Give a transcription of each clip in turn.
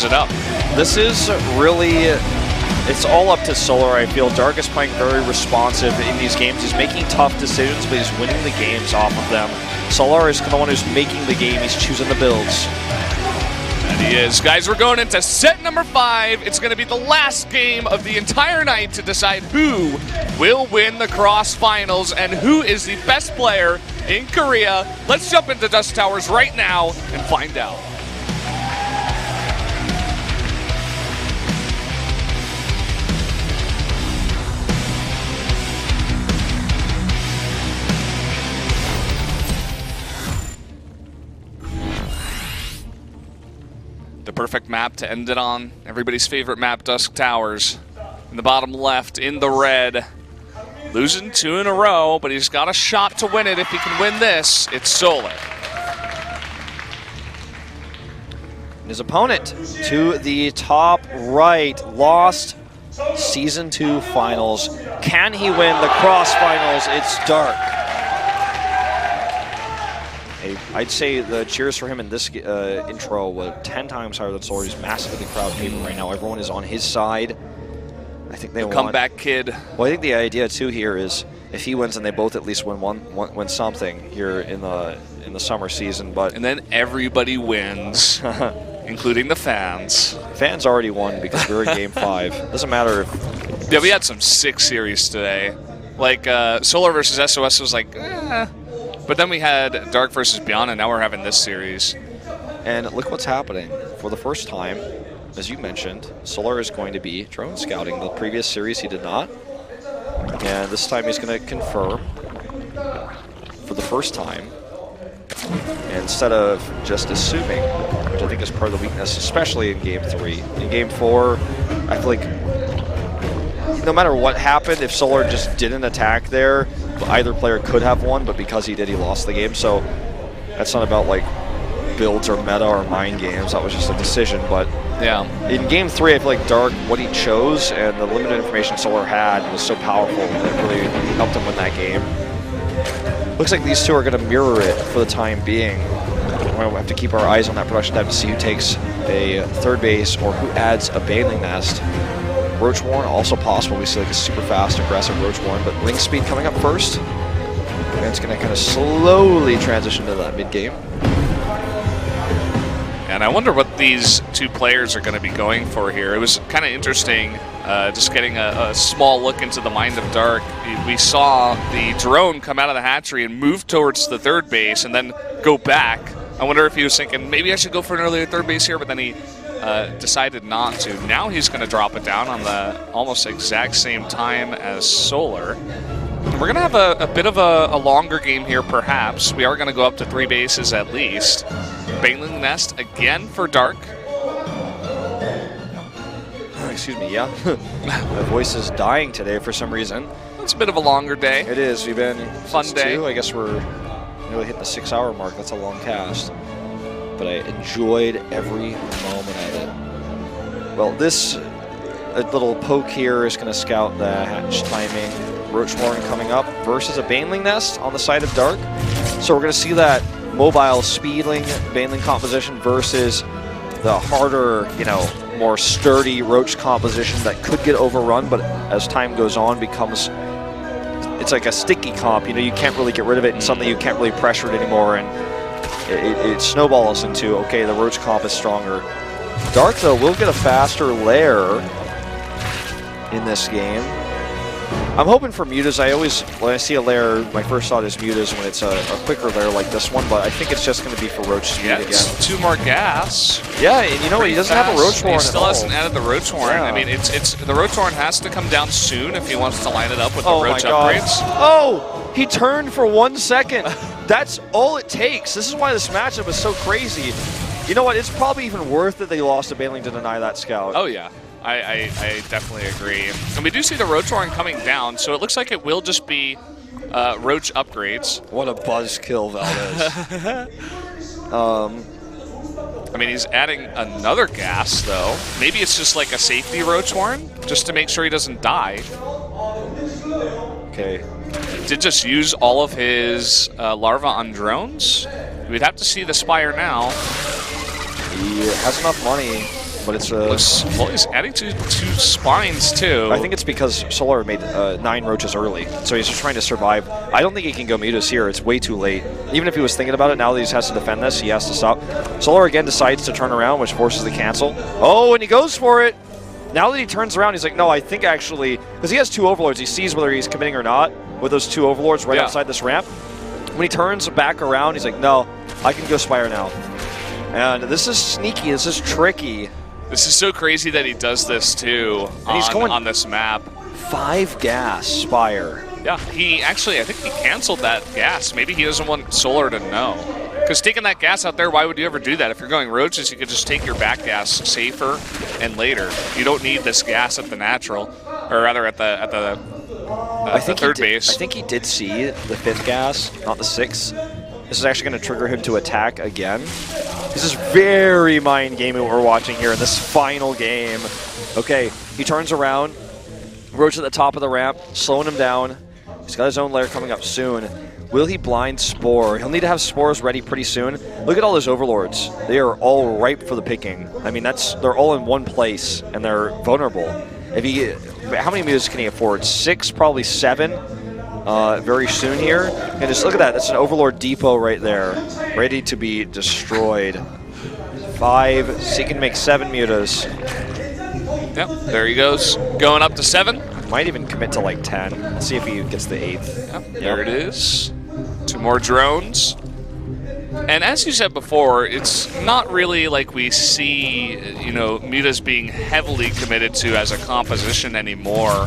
it up. This is really, it's all up to Solar, I feel. Dark is playing very responsive in these games. He's making tough decisions, but he's winning the games off of them. Solar is the one who's making the game. He's choosing the builds. And he is. Guys, we're going into set number 5. It's going to be the last game of the entire night to decide who will win the CrossFinals and who is the best player in Korea. Let's jump into Dust Towers right now and find out. The perfect map to end it on. Everybody's favorite map, Dusk Towers. In the bottom left, in the red. Losing 2 in a row, but he's got a shot to win it. If he can win this, it's Solar. His opponent to the top right, lost Season 2 Finals. Can he win the CrossFinals? It's Dark. I'd say the cheers for him in this intro were 10 times higher than Solar. He's massively crowd favorite right now. Everyone is on his side. I think they want comeback kid. Well, I think the idea too here is if he wins, and they both at least win something here in the summer season. And then everybody wins, including the fans. Fans already won because we were in Game 5. Doesn't matter if. Yeah, we had some sick series today. Like Solar versus SOS was like, eh. But then we had Dark versus Beyond, and now we're having this series. And look what's happening. For the first time, as you mentioned, Solar is going to be drone scouting. The previous series he did not. And this time he's going to confirm for the first time. Instead of just assuming, which I think is part of the weakness, especially in Game 3. In Game 4, I feel like no matter what happened, if Solar just didn't attack there, either player could have won, but because he did, he lost the game. So that's not about like builds or meta or mind games. That was just a decision. But yeah, in Game 3, I feel like Dark, what he chose and the limited information Solar had was so powerful that it really helped him win that game. Looks like these two are going to mirror it for the time being. We'll have to keep our eyes on that production tab to see who takes a third base or who adds a Baneling Nest. Roach Warren also possible. We see like a super fast, aggressive Roach Warren, but Link Speed coming up first. And it's going to kind of slowly transition to that mid game. And I wonder what these two players are going to be going for here. It was kind of interesting just getting a small look into the mind of Dark. We saw the drone come out of the hatchery and move towards the third base and then go back. I wonder if he was thinking, maybe I should go for an earlier third base here, but then he decided not to. Now he's going to drop it down on the almost exact same time as Solar. We're going to have a bit of a longer game here, perhaps. We are going to go up to 3 bases at least. Baneling Nest again for Dark. Excuse me, yeah. My voice is dying today for some reason. It's a bit of a longer day. It is. We've been fun day. 2. I guess we're nearly hitting the 6-hour mark. That's a long cast. But I enjoyed every moment of it. Well, this little poke here is going to scout the hatch timing. Roach Warren coming up versus a Baneling Nest on the side of Dark. So we're going to see that mobile Speedling Baneling composition versus the harder, more sturdy Roach composition that could get overrun, but as time goes on becomes, it's like a sticky comp. You can't really get rid of it, and suddenly you can't really pressure it anymore, and it snowballs into, okay, the Roach comp is stronger. Dark, though, will get a faster lair in this game. I'm hoping for mutas. When I see a lair, my first thought is mutas when it's a quicker lair like this one, but I think it's just going to be for Roach speed again. 2 more gas. Yeah, and you know what? He doesn't have a Roach Warren. He still hasn't added the Roach Warren. Yeah. I mean, the Roach Warren has to come down soon if he wants to line it up with the Roach upgrades. Oh, he turned for 1 second. That's all it takes. This is why this matchup is so crazy. You know what? It's probably even worth it they lost to Baneling to deny that scout. Oh, yeah. I definitely agree. And we do see the Roach Warren coming down, so it looks like it will just be Roach upgrades. What a buzzkill, Valdez. I mean, he's adding another gas, though. Maybe it's just like a safety Roach Warren, just to make sure he doesn't die. Okay. He did just use all of his larva on drones. We'd have to see the Spire now. He has enough money. but it's well, he's adding two spines too. I think it's because Solar made 9 roaches early, so he's just trying to survive. I don't think he can go mutas here. It's way too late. Even if he was thinking about it, now that he has to defend this, he has to stop. Solar again decides to turn around, which forces the cancel. Oh, and he goes for it. Now that he turns around, he's like, no, I think actually, because he has 2 overlords, he sees whether he's committing or not with those 2 overlords right outside this ramp. When he turns back around, he's like, no, I can go Spire now. And this is sneaky, this is tricky. This is so crazy that he does this too on this map. 5 gas Spire. Yeah, I think he canceled that gas. Maybe he doesn't want Solar to know. Because taking that gas out there, why would you ever do that? If you're going roaches, you could just take your back gas safer and later. You don't need this gas at the natural, or rather at the third base. I think he did see the 5th gas, not the 6th. This is actually going to trigger him to attack again. This is very mind gaming what we're watching here in this final game. Okay, he turns around, Roach at the top of the ramp, slowing him down. He's got his own lair coming up soon. Will he blind Spore? He'll need to have Spores ready pretty soon. Look at all those Overlords. They are all ripe for the picking. I mean, they're all in one place, and they're vulnerable. How many mutas can he afford? 6, probably 7 very soon here. And just look at that. That's an Overlord depot right there, ready to be destroyed. 5, so he can make 7 mutas. Yep, there he goes. Going up to 7. Might even commit to like 10. Let's see if he gets the 8th. Yep, there it is. 2 more drones. And as you said before, it's not really like we see, mutas being heavily committed to as a composition anymore.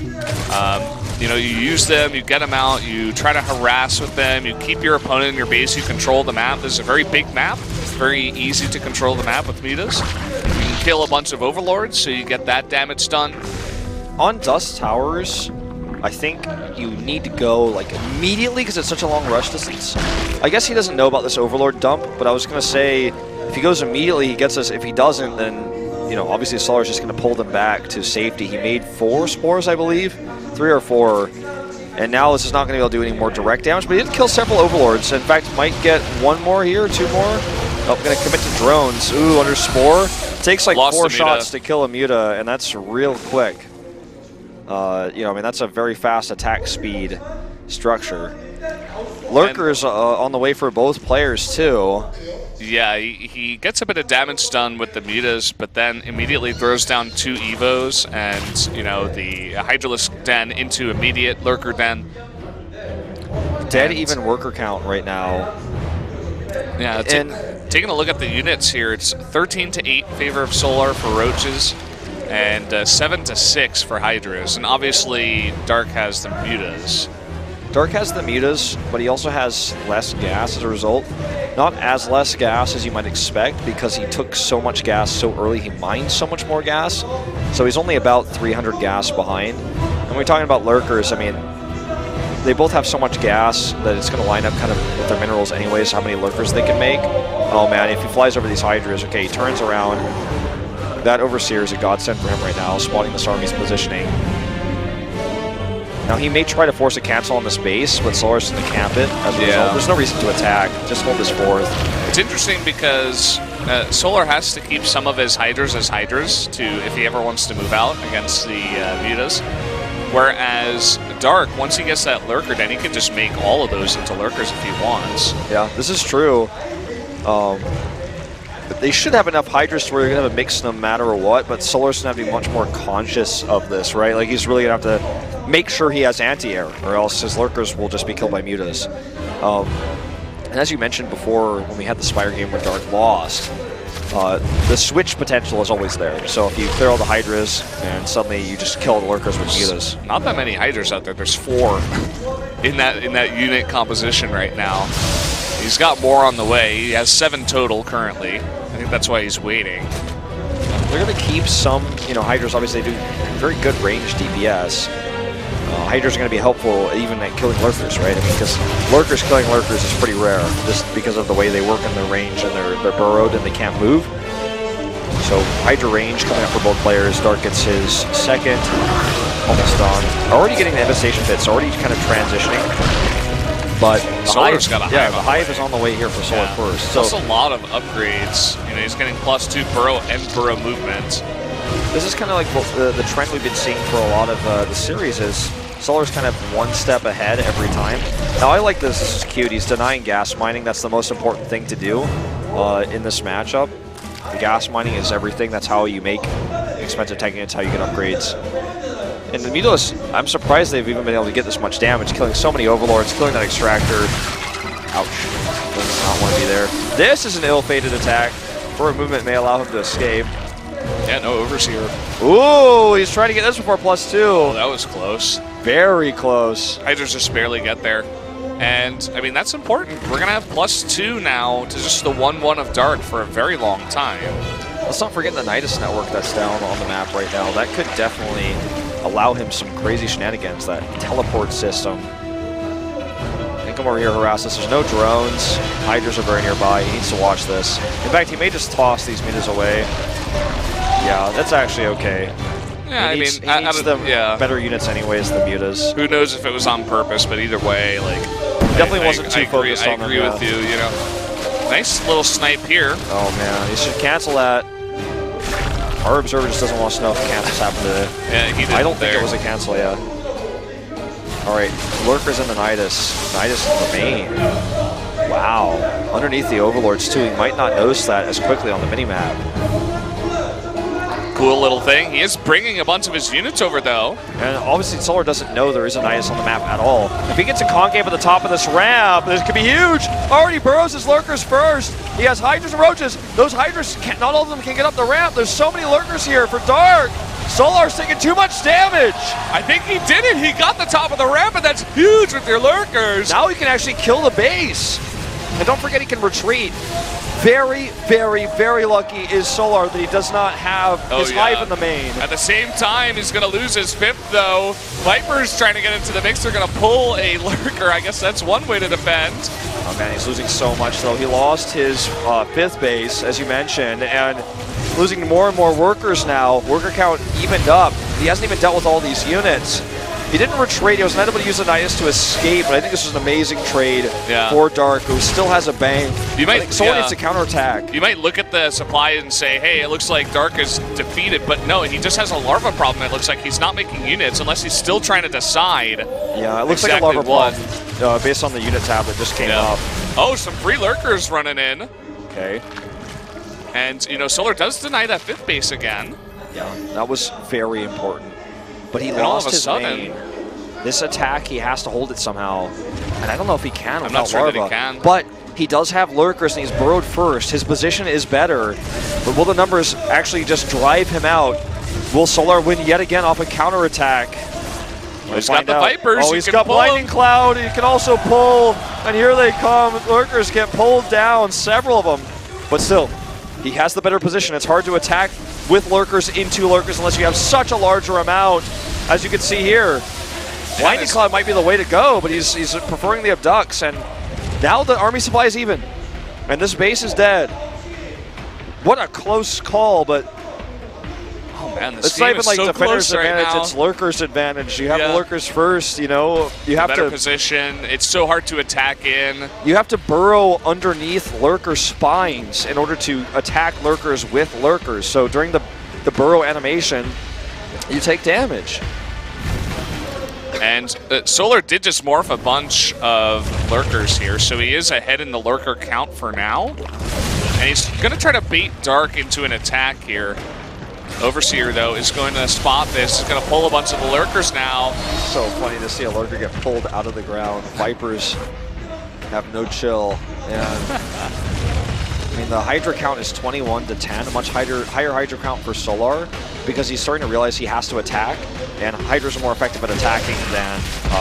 You use them, you get them out, you try to harass with them, you keep your opponent in your base, you control the map. This is a very big map, very easy to control the map with mutas. You can kill a bunch of overlords, so you get that damage done. On Dust Towers, I think you need to go like immediately because it's such a long rush distance. I guess he doesn't know about this Overlord dump, but I was going to say if he goes immediately, he gets us. If he doesn't, then obviously Solar's just going to pull them back to safety. He made 4 Spores, I believe, 3 or 4, and now this is not going to be able to do any more direct damage. But he did kill several Overlords. In fact, might get 1 more here, 2 more. Oh, going to commit to drones. Ooh, under Spore. Takes like 4 shots to kill a muta, and that's real quick. That's a very fast attack speed structure. Lurkers on the way for both players, too. Yeah, he gets a bit of damage done with the mutas, but then immediately throws down 2 Evos and, the Hydralisk Den into immediate Lurker Den. Dead even worker count right now. Yeah, taking a look at the units here, it's 13-8 in favor of Solar for Roaches, and 7-6 for Hydras, and obviously Dark has the mutas. Dark has the mutas, but he also has less gas as a result. Not as less gas as you might expect because he took so much gas so early, he mined so much more gas. So he's only about 300 gas behind. And when we're talking about Lurkers, I mean, they both have so much gas that it's going to line up kind of with their minerals anyways, how many Lurkers they can make. Oh man, if he flies over these Hydras, okay, he turns around. That Overseer is a godsend for him right now, spotting this army's positioning. Now he may try to force a cancel on this base, but Solar's going to camp it as a result. There's no reason to attack, just hold this 4th. It's interesting because Solar has to keep some of his Hydras as Hydras if he ever wants to move out against the mutas. Whereas Dark, once he gets that Lurker, then he can just make all of those into Lurkers if he wants. Yeah, this is true. They should have enough Hydras to where they're going to have a mix no matter what, but Solar's going to have to be much more conscious of this, right? Like, he's really going to have to make sure he has anti-air, or else his Lurkers will just be killed by mutas. And as you mentioned before, when we had the Spire game where Dark lost, the switch potential is always there. So if you clear all the Hydras, and suddenly you just kill the Lurkers with mutas. Not that many Hydras out there. There's 4 in that unit composition right now. He's got more on the way. He has 7 total currently. I think that's why he's waiting. They're going to keep some, Hydras obviously do very good range DPS. Hydras are going to be helpful even at killing Lurkers, right? I mean, because Lurkers killing Lurkers is pretty rare, just because of the way they work in their range and they're burrowed and they can't move. So Hydra range coming up for both players. Dark gets his 2nd, almost done. Already getting the infestation bits, already kind of transitioning. But Solar's got a hive. Yeah, the hive is on the way here for Solar first. So that's a lot of upgrades. You know, he's getting +2 burrow and burrow movement. This is kind of like the trend we've been seeing for a lot of the series is Solar's kind of one step ahead every time. Now I like this. This is cute. He's denying gas mining. That's the most important thing to do in this matchup. The gas mining is everything. That's how you make expensive tech units, how you get upgrades. And the Mutalisk, I'm surprised they've even been able to get this much damage, killing so many Overlords, killing that Extractor. Ouch. Does not want to be there. This is an ill-fated attack. Forward movement may allow him to escape. Yeah, no Overseer. Ooh, he's trying to get this before +2. Oh, that was close. Very close. Hydras just barely get there. And, I mean, that's important. We're going to have +2 now to just the 1/1 of Dark for a very long time. Let's not forget the Nidus network that's down on the map right now. That could definitely allow him some crazy shenanigans, that teleport system. Can come over here, harass us. There's no drones. Hydras are very nearby. He needs to watch this. In fact, he may just toss these mutas away. Yeah, that's actually okay. Yeah, he needs the better units anyways, the mutas. Who knows if it was on purpose, but either way, like... Definitely wasn't too focused on them. I agree with you, you know. Nice little snipe here. Oh man, he should cancel that. Our observer just doesn't want us to know if cancels happened today. Yeah, he did. I don't think it was a cancel, yeah. Alright, Lurkers in the Nidus. Nidus in the main. Wow. Underneath the Overlords too. He might not notice that as quickly on the minimap. Cool little thing. He is bringing a bunch of his units over, though. And obviously, Solar doesn't know there is a Nidus on the map at all. If he gets a concave at the top of this ramp, this could be huge. Already burrows his Lurkers first. He has Hydras and Roaches. Those Hydras, not all of them can get up the ramp. There's so many Lurkers here for Dark. Solar's taking too much damage. I think he did it. He got the top of the ramp, and that's huge with your Lurkers. Now he can actually kill the base. And don't forget he can retreat. Very, very, very lucky is Solar that he does not have his hive in the main. At the same time, he's going to lose his 5th, though. Viper's trying to get into the mix. They're going to pull a Lurker. I guess that's one way to defend. Oh, man, he's losing so much, though. He lost his 5th base, as you mentioned, and losing more and more workers now. Worker count evened up. He hasn't even dealt with all these units. He didn't retreat. He was not able to use the Nidus to escape, but I think this was an amazing trade for Dark, who still has a bank. Someone needs to counterattack. You might look at the supply and say, hey, it looks like Dark is defeated, but no, he just has a larva problem. It looks like he's not making units unless he's still trying to decide. Yeah, it looks like a larva problem based on the unit tab that just came up. Oh, some free Lurkers running in. Okay. And, you know, Solar does deny that 5th base again. Yeah, that was very important. But he lost his main. This attack, he has to hold it somehow. And I don't know if he can without I'm not sure larva. that he can. But he does have Lurkers and he's burrowed first. His position is better. But will the numbers actually just drive him out? Will Solar win yet again off a counterattack? He's got the Vipers. Oh, he's got Blinding Cloud. He can also pull. And here they come. Lurkers get pulled down, several of them. But still, he has the better position. It's hard to attack with Lurkers into Lurkers unless you have such a larger amount, as you can see here. Blinding Cloud might be the way to go, but he's preferring the Abducts, and now the army supply is even, and this base is dead. What a close call, but oh man, this it's game not even is like so defender's close right advantage, now. it's Lurkers advantage. You have the Lurkers first, you know. You have better to position. It's so hard to attack in. You have to burrow underneath Lurker spines in order to attack Lurkers with Lurkers. So during the burrow animation, you take damage. And Solar did just morph a bunch of Lurkers here, so he is ahead in the Lurker count for now. And he's going to try to bait Dark into an attack here. Overseer, though, is going to spot this. He's going to pull a bunch of the Lurkers now. So funny to see a Lurker get pulled out of the ground. Vipers have no chill. And I mean, the Hydra count is 21 to 10, a much higher Hydra count for Solar, because he's starting to realize he has to attack. And Hydras are more effective at attacking than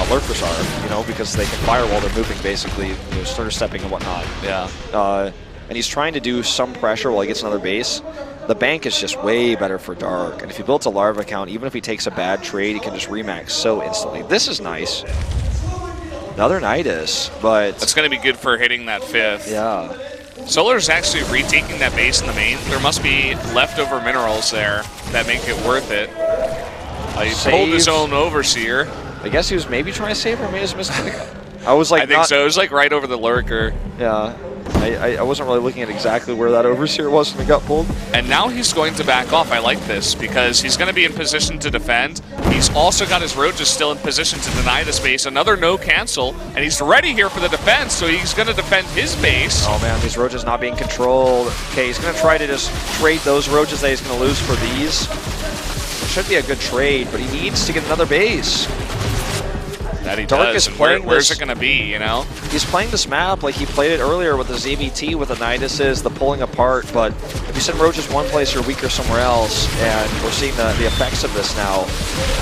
Lurkers are, you know, because they can fire while they're moving, basically, you know, stutter stepping and whatnot. Yeah. And he's trying to do some pressure while he gets another base. The bank is just way better for Dark. And if he builds a larva count, even if he takes a bad trade, he can just remax so instantly. This is nice. Another Nidus, but that's going to be good for hitting that 5th. Yeah. Solar's actually retaking that base in the main. There must be leftover minerals there that make it worth it. He pulled his own Overseer. I guess he was maybe trying to save or made his mistake. I was like, I think so. It was like right over the lurker. Yeah. I wasn't really looking at exactly where that overseer was when he got pulled. And now he's going to back off. I like this because he's going to be in position to defend. He's also got his roaches still in position to deny the space. Another no cancel, and he's ready here for the defense, so he's going to defend his base. Oh man, these roaches not being controlled. Okay, he's going to try to just trade those roaches that he's going to lose for these. It should be a good trade, but he needs to get another base. That he Dark does. is playing where's it going to be, you know? He's playing this map like he played it earlier with the ZBT, with the Niduses, the pulling apart, but if you send roaches one place, you're weaker somewhere else, and we're seeing the effects of this now.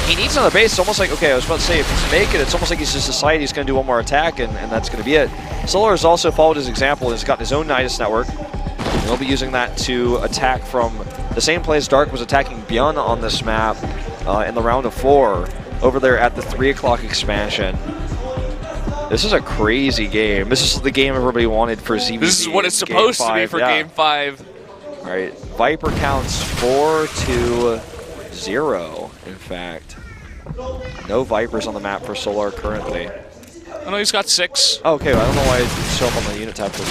He needs another base. It's almost like, okay, I was about to say, if he's make it, it's almost like he's just decided he's going to do one more attack, and that's going to be it. Solar has also followed his example and has gotten his own Nidus network. And he'll be using that to attack from the same place Dark was attacking Byun on this map in the round of 4. Over there at the 3 o'clock expansion. This is a crazy game. This is the game everybody wanted for ZBT. This is what it's supposed to be for Game 5. All right, Viper counts 4-0, in fact. No Vipers on the map for Solar currently. Oh no, he's got 6. Oh, okay, well, I don't know why it show up on the unit tab for me.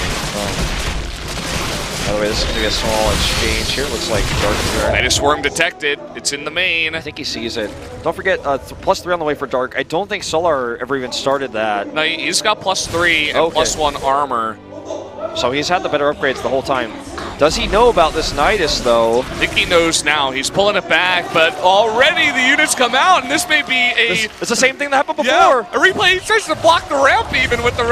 By the way, this is going to be a small exchange here. Looks like Dark is there. Nidus Swarm detected. It's in the main. I think he sees it. Don't forget, +3 on the way for Dark. I don't think Solar ever even started that. No, he's got +3 and +1 armor. So he's had the better upgrades the whole time. Does he know about this Nidus, though? I think he knows now. He's pulling it back, but already the units come out, and this may be a... It's the same thing that happened before. Yeah, a replay. He tries to block the ramp even with the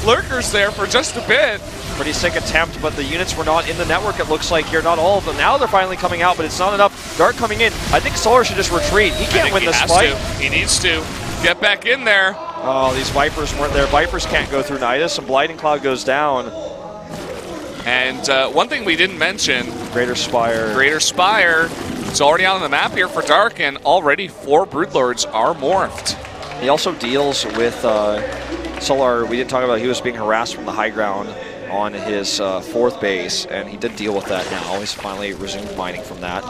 lurkers there for just a bit. Pretty sick attempt, but the units were not in the network, it looks like here. Not all of them. Now they're finally coming out, but it's not enough. Dark coming in. I think Solar should just retreat. He can't win this fight. He needs to. Get back in there. Oh, these Vipers weren't there. Vipers can't go through Nidus, and Blinding Cloud goes down. And one thing we didn't mention. Greater Spire. Greater Spire. It's already out on the map here for Dark, and already 4 Broodlords are morphed. He also deals with Solar. We didn't talk about he was being harassed from the high ground on his 4th base, and he did deal with that now. He's finally resumed mining from that.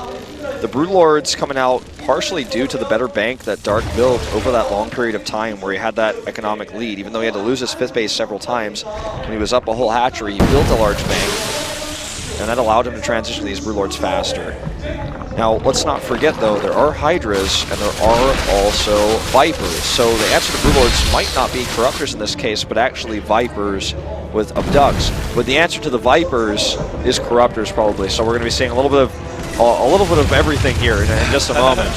The Broodlords coming out partially due to the better bank that Dark built over that long period of time where he had that economic lead. Even though he had to lose his 5th base several times, when he was up a whole hatchery, he built a large bank, and that allowed him to transition these Broodlords faster. Now, let's not forget, though, there are Hydras, and there are also Vipers. So the answer to Broodlords might not be Corruptors in this case, but actually Vipers with Abducts. But the answer to the Vipers is Corruptors, probably. So we're going to be seeing a little bit of everything here in just a moment.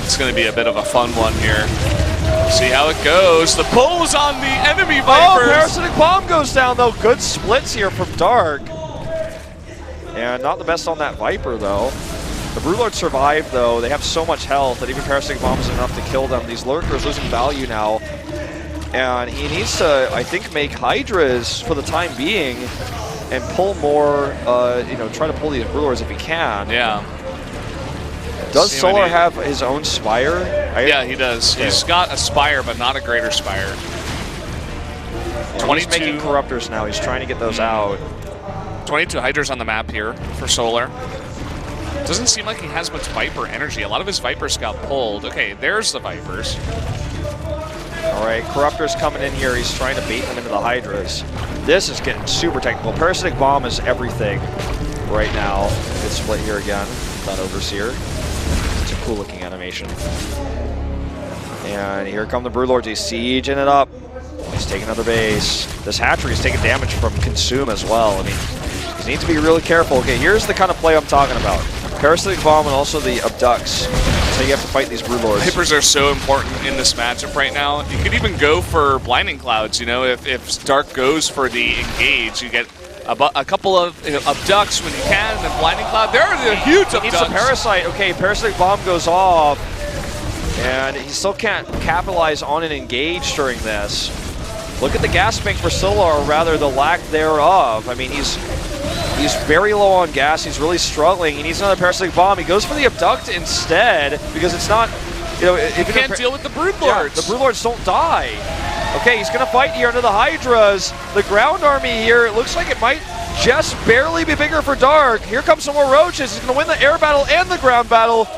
It's going to be a bit of a fun one here. See how it goes. The pull's on the enemy Vipers. Oh, Parasitic Bomb goes down, though. Good splits here from Dark. And not the best on that Viper, though. The Broodlords survive, though. They have so much health that even Parasitic Bomb is enough to kill them. These Lurkers losing value now. And he needs to, I think, make Hydras for the time being and pull more, try to pull these Broodlords if he can. Yeah. Does Solar have his own Spire? Yeah, he does. Okay. He's got a Spire, but not a Greater Spire. Yeah, he's making Corruptors now. He's trying to get those out. 22 Hydras on the map here for Solar. Doesn't seem like he has much Viper energy. A lot of his Vipers got pulled. Okay, there's the Vipers. All right, Corruptor's coming in here. He's trying to bait them into the Hydras. This is getting super technical. Parasitic Bomb is everything right now. Good split here again. That Overseer. It's a cool looking animation. And here come the Broodlords. He's sieging it up. He's taking another base. This hatchery is taking damage from Consume as well. I mean, he needs to be really careful. Okay, here's the kind of play I'm talking about. Parasitic Bomb and also the Abducts. So you have to fight these Broodlords. Vipers are so important in this matchup right now. You could even go for Blinding Clouds, you know, if Dark goes for the engage, you get a couple of Abducts when you can, and then Blinding Cloud. There are the huge Abducts. He needs a Parasite. Okay, Parasitic Bomb goes off, and he still can't capitalize on an engage during this. Look at the gas bank for Solar, or rather the lack thereof. I mean, he's very low on gas. He's really struggling. He needs another Parasitic Bomb. He goes for the Abduct instead because it's not, if you can't deal with the Broodlords. Yeah, the Broodlords don't die. Okay, he's going to fight here under the Hydras. The ground army here, it looks like it might just barely be bigger for Dark. Here comes some more Roaches. He's going to win the air battle and the ground battle.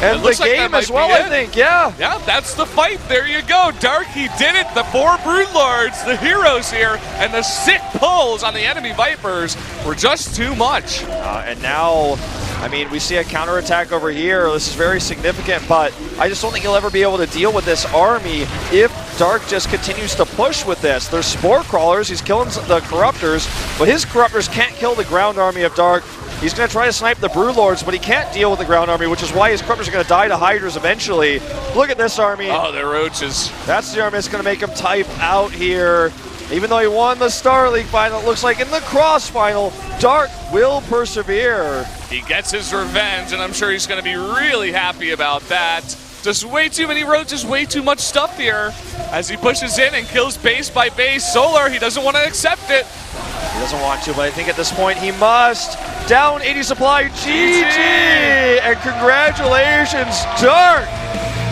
And the game as well, I think, yeah. Yeah, that's the fight. There you go. Dark, he did it. The 4 Broodlords, the heroes here, and the sick pulls on the enemy Vipers were just too much. And now, I mean, we see a counterattack over here. This is very significant, but I just don't think he'll ever be able to deal with this army if Dark just continues to push with this. There's Spore Crawlers, he's killing the Corruptors, but his Corruptors can't kill the ground army of Dark. He's going to try to snipe the Broodlords, but he can't deal with the ground army, which is why his Corruptors are going to die to Hydras eventually. Look at this army. Oh, the Roaches. That's the army that's going to make him type out here. Even though he won the Star League final, it looks like in the CrossFinal, Dark will persevere. He gets his revenge, and I'm sure he's going to be really happy about that. Just way too many Roaches, way too much stuff here. As he pushes in and kills base by base. Solar, he doesn't want to accept it. He doesn't want to, but I think at this point he must. Down 80 supply, GG! And congratulations, Dark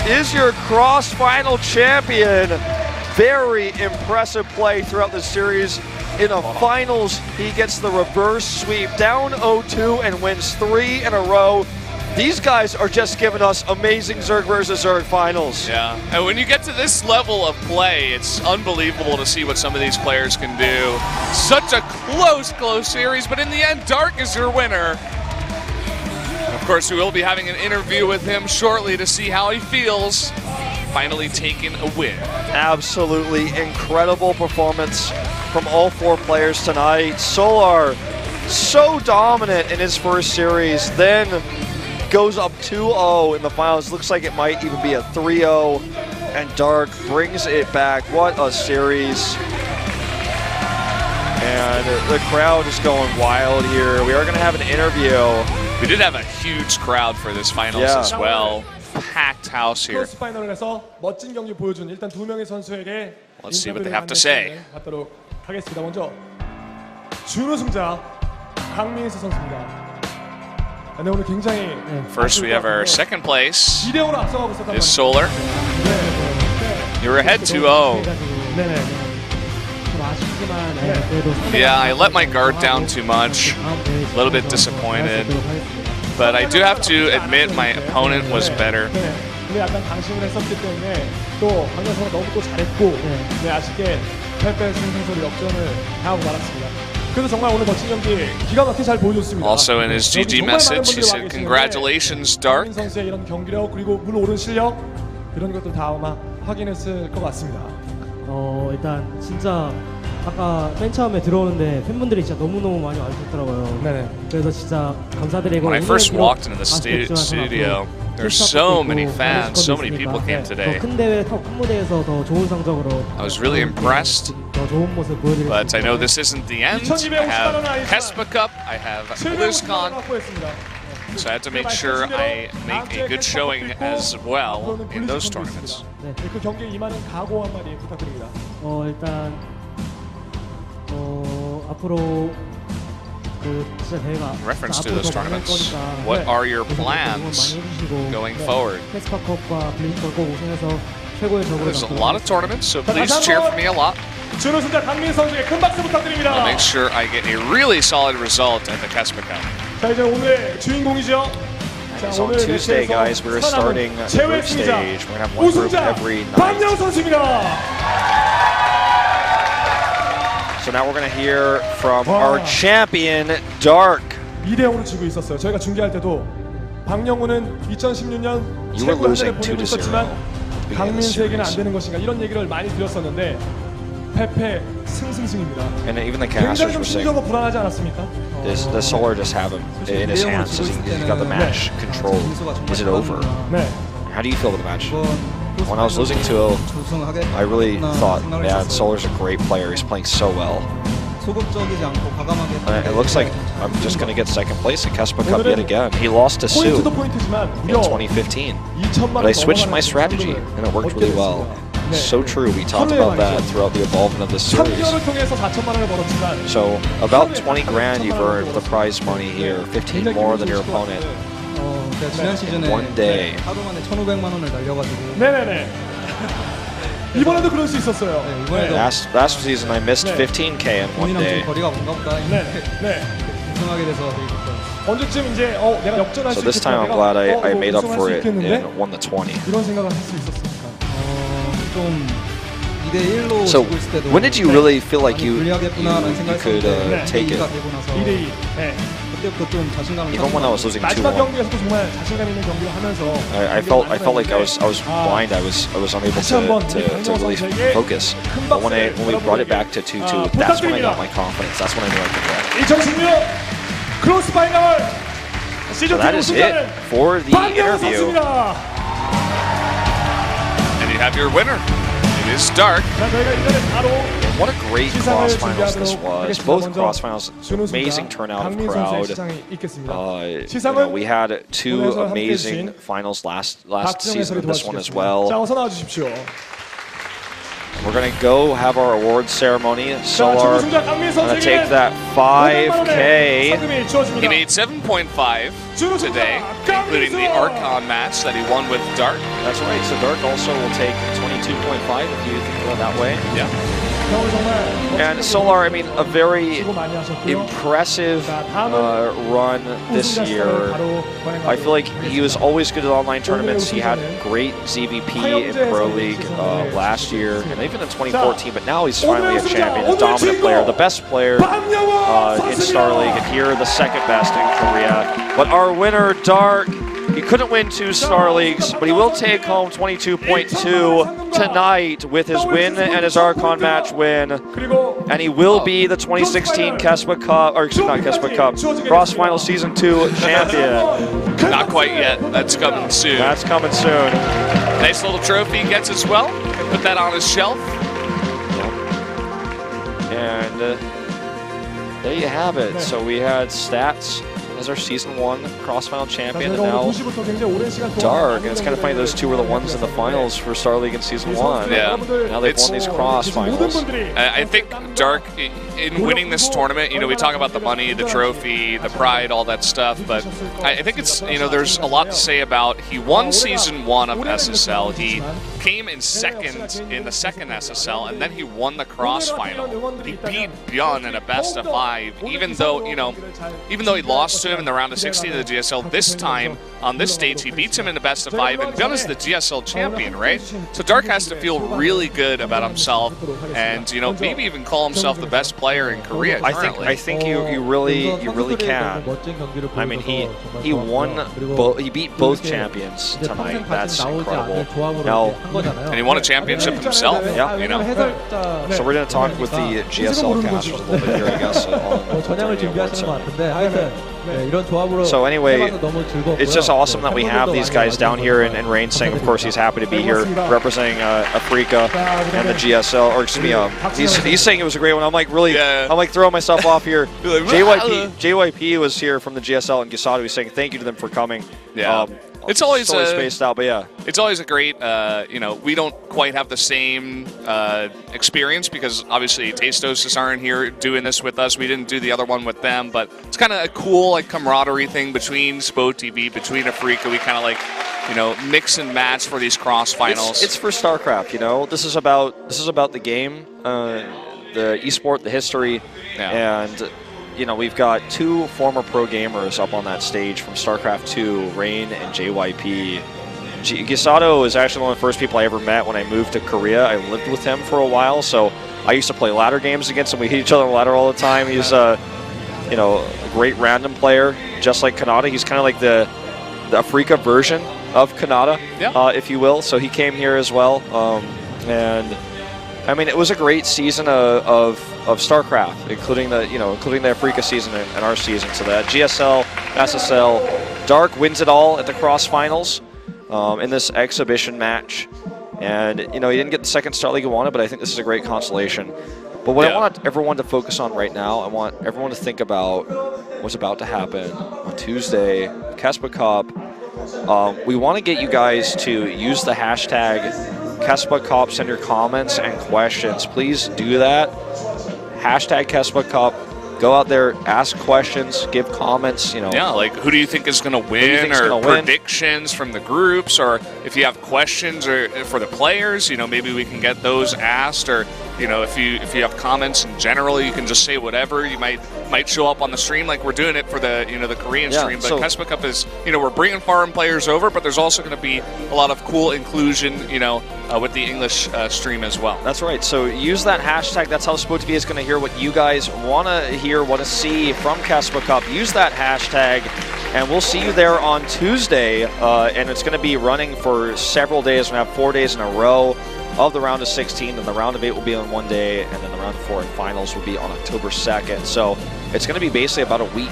is your CrossFinal champion. Very impressive play throughout the series. In the finals, he gets the reverse sweep, down 0-2 and wins 3 in a row. These guys are just giving us amazing Zerg versus Zerg finals. Yeah, and when you get to this level of play, it's unbelievable to see what some of these players can do. Such a close series, but in the end, Dark is your winner. And of course, we will be having an interview with him shortly to see how he feels finally taking a win. Absolutely incredible performance from all 4 players tonight. Solar, so dominant in his first series, then goes up 2-0 in the finals. Looks like it might even be a 3-0, and Dark brings it back. What a series. And the crowd is going wild here. We are going to have an interview. We did have a huge crowd for this finals as well. Packed house here. 크로스파이널에서 멋진 경기 보여준 일단 2명의 선수에게 Let's see what they have to say. 받도록 하겠습니다. 먼저 준우승자 강민수 선수입니다. 네, 오늘 굉장히 First, we have our second place 2대0으로 앞서가고 있었단 is 말이에요. Solar. You're ahead 2-0. 네네. Yeah, I let my guard down too much. A little bit disappointed. But I do have to admit my opponent was better. 근데 약간 방심을 했었기 때문에 또 강민 선수가 너무 또 잘했고 네, 아쉽게 패배 승승소리 역전을 당하고 말았습니다. 그래서 정말 오늘 멋진 경기 기가 막히게 잘 보여줬습니다. Also in his GG message, he said, "Congratulations, Dark." 강민 선수의 이런 경기력 그리고 물오른 실력 이런 것들 다 아마 확인했을 것 같습니다. 일단 진짜 아까 맨 처음에 들어오는데 팬분들이 진짜 너무너무 많이 와주셨더라고요. 네네. 그래서 진짜 감사드리고 When I first walked into the studio, there's so many fans, so many people came today. 큰 대회, 큰 무대에서 더 좋은 성적으로 I was really impressed. 더 좋은 모습 보여드릴 수 But I know 있습니다. this isn't the end. I have Kespa Cup, I have BlizzCon, so I had to make sure I make a good showing as well in those tournaments. 그 경기에 임하는 각오 한마디 부탁드립니다. 일단 앞으로 그 진짜 대회가 In reference to 앞으로 those 더 많을 tournaments, 거니까 what are your 응원 plans 많이 해주시고 going forward? 캐스파컵과 블리즈컨 꼭 우승해서 최고의 적으로 There's a lot of tournaments, so please cheer for me a lot. 준우승자 강민 선수에게 큰 박수 부탁드립니다. I'll make sure I get a really solid result at the Kespa Cup. 자, 이제 오늘 주인공이죠. It's on Tuesday, guys. We're starting the group stage. We're going to have one group every night. 박명 선수입니다. So now we're going to hear from our champion, Dark. 2대0으로 지고 있었어요. 저희가 중계할 때도 박영우는 2016년 You were 최고 losing 한자를 보내고 2-0 있었지만 beginning of the 강민수에게는 안 series. 되는 것인가 이런 얘기를 많이 드렸었는데 패패 승승승입니다. And even the 굉장히 casters 좀 were saying, 심각하고 불안하지 않았습니까? the Solar just have him in his hands. He's got the match controlled. Is it over? 네. How do you feel with the match? When I was losing 2-0, I really thought, man, Solar's a great player. He's playing so well. It looks like I'm just going to get second place at Kespa Cup yet again. He lost to Sue 포인트도 포인트지만 in 2015. But I switched my strategy, and it worked really well. So true. We talked about that throughout the involvement of this series. 참여를 통해서 4천만 원을 벌었지만 So about 20 grand you've earned with the prize money here, 15 more than your opponent. 지난 시즌에 One day. 하루 만에 1,500만 원을 날려가지고 네네네. 이번에도 그럴 수 있었어요. 이번에도 Last season I missed 15K in one 본인랑 좀 day. 거리가 먼가 보다 네, 네. 우승하게 돼서 되게 기뻤어요. 언제쯤 이제 내가 역전할 So 수 this 있겠다. time I'm 내가, glad I 이거 made up 우승할 for 수 it 있겠는데? and won the 20. 이런 생각을 할 수 있었으니까. 좀 2대1로 So 지고 있을 때도 when did you really feel like 많이 불리하겠구나라는 could 생각했었는데 take it? 2가 되고 나서 2대2. 네. 그때부터 좀 자신감을 Even when I was losing 마지막 2-1, 경기에서도 정말 자신감 있는 경기를 하면서 I felt like I was blind. I was unable to really focus. But when we brought it back to 2-2, that's when I got my confidence. That's when I knew I could win. 이정승료 크로스파이널 So 시즌 that is it for the interview. And you have your winner. It is Dark. 자, 저희가 이제는 바로 What a great 시상을 CrossFinals this 준비하도록 was. 하겠습니다. Both 먼저 CrossFinals, amazing 준우승자 turnout of 강민 선수의 crowd. 시상이 있겠습니다. We had two 오늘에서 amazing 함께해 주신 finals last 박지영 season 해설이 and this one as 도와주시겠습니다. well. 자, 어서 나와 주십시오. We're gonna go have our awards ceremony. 자, Solar 준우승자 강민 gonna take 선수에게 that 5K. 상금이 주어집니다. He made 7.5 today, including the Archon match that he won with Dark. That's right. So Dark also will take 22.5 if you think about it that way. Yeah. 오늘 정말 And Solar, I mean, a very 수고 많이 하셨고요. impressive run this 우승자 year. 시상을 바로 I feel like 권해가도록 he was 하겠습니다. always good at online tournaments. He had great ZVP in Pro League last year and even in 2014, but now he's finally a champion, a dominant player, the best player in Star League, and here the second best in Korea. But our winner, Dark, he couldn't win 2 Star Leagues, but he will take home 22.2 tonight with his win and his Archon match win. 그리고 And he will be the 2016 Kespa Cup, or excuse me, not Kespa Cup, CrossFinal Season 2 champion. Not quite yet. That's coming soon. That's coming soon. Nice little trophy he gets as well. Put that on his shelf. And there you have it. So we had Stats as our Season 1 CrossFinal champion, and now Dark. And it's kind of funny, those two were the ones in the finals for Star League in Season 1. Yeah. Now they've won these CrossFinals. I think Dark, in winning this tournament, we talk about the money, the trophy, the pride, all that stuff, but I think it's, there's a lot to say about he won Season 1 of SSL. He came in second in the second SSL, and then he won the CrossFinal. He beat Bjorn in a best of 5, even though he lost to him in the round of 60 to the GSL. This time, on this stage, he beats him in the best of 5, and Bjorn is the GSL champion, right? So Dark has to feel really good about himself, and maybe even call himself the best player in Korea currently. I think you really can. I mean, he won, he beat both champions tonight. That's incredible. Now, And he won a championship himself. Yeah. So we're going to talk with the GSL casters a little bit here, I guess. 전향을 준비하시는 것 같은데 하여튼 이런 조합으로 So anyway, 해봐서 너무 즐겁고요. it's just awesome that we have these guys down here, and Rain saying, of course, he's happy to be here representing Africa and the GSL. Or excuse me, he's saying it was a great one. I'm like really, I'm like throwing myself off here. JYP was here from the GSL, and Gisado was saying thank you to them for coming. Yeah. It's always totally spaced out, but yeah. It's always a great, we don't quite have the same experience because obviously Tastosis aren't here doing this with us. We didn't do the other one with them, but it's kind of a cool camaraderie thing between Spo TV, between Africa. We kind of mix and match for these cross finals. It's for StarCraft, This is about the game, the esport, the history, and. We've got 2 former pro gamers up on that stage from StarCraft 2, Rain and JYP. Gisado is actually one of the first people I ever met when I moved to Korea. I lived with him for a while, so I used to play ladder games against him. We hit each other on the ladder all the time. He's a great random player, just like Kanata. He's kind of like the Africa version of Kanata, if you will. So he came here as well, and I mean, it was a great season of StarCraft, including the Africa season and our season. So that GSL, SSL, Dark wins it all at the CrossFinals in this exhibition match, and he didn't get the second Star League he wanted, but I think this is a great consolation. But what I want everyone to focus on right now, I want everyone to think about what's about to happen on Tuesday, Kespa Cup. We want to get you guys to use the hashtag Kespa Cup, send your comments and questions. Please do that. Hashtag Kespa Cup. Go out there, ask questions, give comments. Yeah, like who do you think is going to win, or predictions from the groups, or if you have questions or for the players, maybe we can get those asked, or you know, if you have comments in general, you can just say whatever. You might show up on the stream like we're doing it for the the Korean stream. But Kespa Cup is, we're bringing foreign players over, but there's also going to be a lot of cool inclusion, with the English stream as well. That's right. So use that hashtag. That's how SportTV is going to hear what you guys want to hear, want to see from Kespa Cup. Use that hashtag, and we'll see you there on Tuesday. And it's going to be running for several days. We're going to have 4 days in a row of the round of 16, and the round of 8 will be on one day, and then the round of 4 and finals will be on October 2nd. So it's going to be basically about a week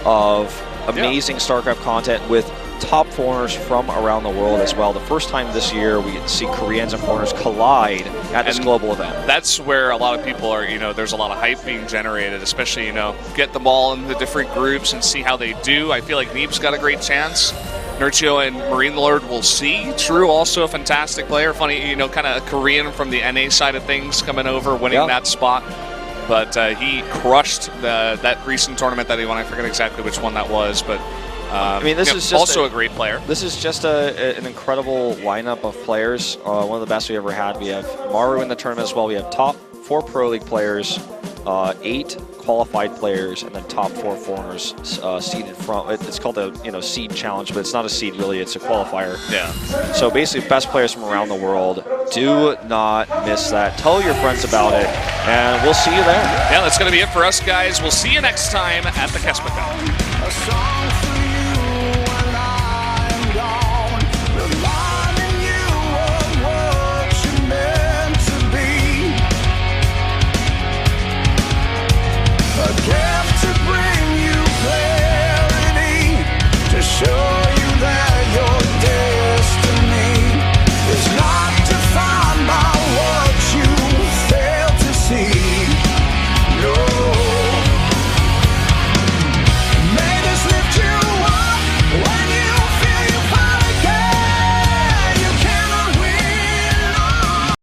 of amazing StarCraft content with top foreigners from around the world as well. The first time this year we see Koreans and foreigners collide at this global event. That's where a lot of people are, there's a lot of hype being generated, especially, get them all in the different groups and see how they do. I feel like Neeb's got a great chance. Nurchio and Marine Lord will see. True, also a fantastic player. Funny, kind of a Korean from the NA side of things coming over, winning that spot. But he crushed that recent tournament that he won. I forget exactly which one that was, but I mean, this is just also a great player. This is just an incredible lineup of players. One of the best we ever had. We have Maru in the tournament as well. We have top 4 Pro League players, 8 qualified players, and then top 4 foreigners seeded from. It's called the seed challenge, but it's not a seed really. It's a qualifier. Yeah. So basically, best players from around the world. Do not miss that. Tell your friends about it, and we'll see you there. Yeah, that's going to be it for us, guys. We'll see you next time at the Kespa Cup.